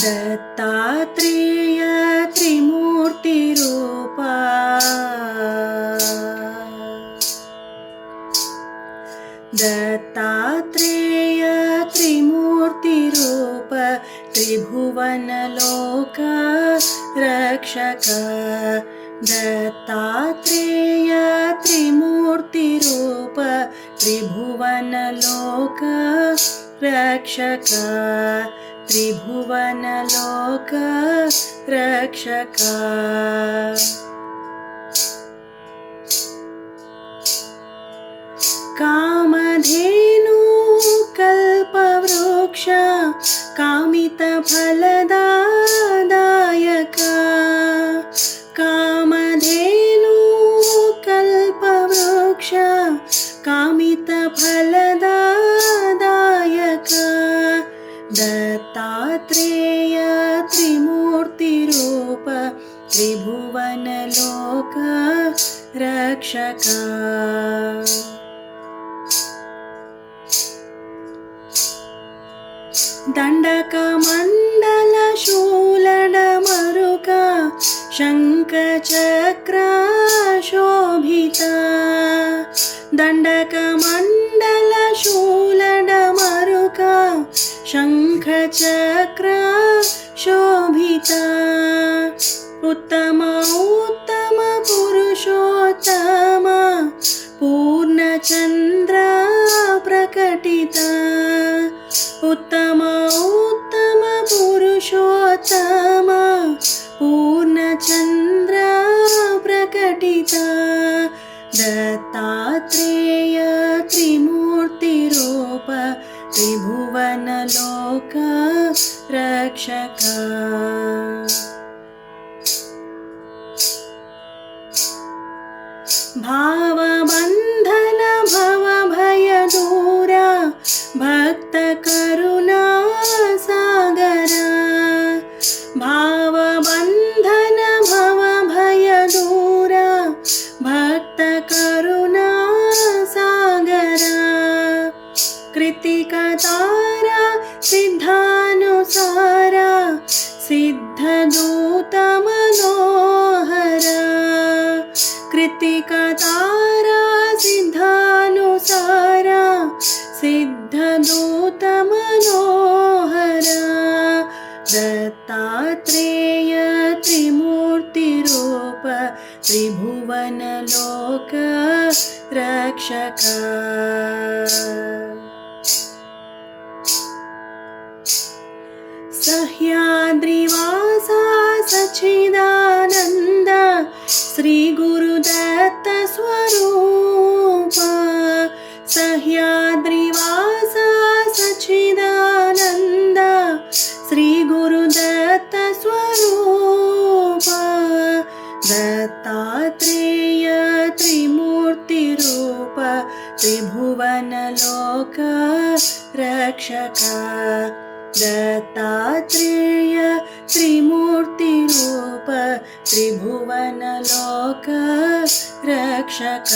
दत्तात्रेय त्रिमूर्तिरूपा दत्तात्रेय त्रिमूर्तिरूप त्रिभुवनलोक रक्षक दत्तात्रेय त्रिमूर्तिरूप त्रिभुवनलोक रक्षक त्रिभुवनलोक रक्षक कामधेनु कल्पवृक्ष कामितफलदायक कामधेनु कल्पवृक्ष कामितफलदायक दत्तात्रेय त्रिमूर्तिरूप त्रिभुवनलोक रक्षक दण्डकमण्डल शूलडमरुक शङ्खचक्र शोभिता दण्डकमण्डल शूलडमरुक शङ्खचक्र शोभिता उत्तम उत्तम पुरुषोत्तम पूर्णचन्द्र प्रकटिता उत्तम उत्तम पुरुषोत्तम पूर्णचन्द्र प्रकटिता दत्तात्रेय त्रिमूर्तिरूप त्रिभुवनलोक रक्षक भावबन्धन भवभयदूर भक्तकरुणा सागर भावबन्धन भवभयदूर भक्तकरुणा सागर कृतिकतार सिद्धानुसार सिद्धदूत मनोहर कृतिकतार सिद्धानुसार सिद्धदूत मनोहर दत्तात्रेय त्रिमूर्तिरूप त्रिभुवनलोक रक्षक सह्याद्रिवासा सच्चिदानन्द श्री गुरुदत्त स्वरूप सह्याद्रिवासा सच्चिदानन्द श्री गुरुदत्त स्वरूप दत्तात्रेय त्रिमूर्तिरूप त्रिभुवनलोक रक्षक दत्तात्रेय त्रिमूर्तिरूप त्रिभुवनलोक रक्षक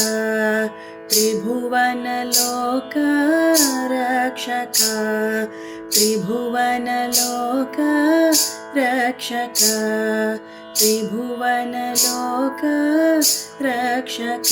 त्रिभुवनलोक रक्षक त्रिभुवनलोक रक्षक त्रिभुवनलोक रक्षक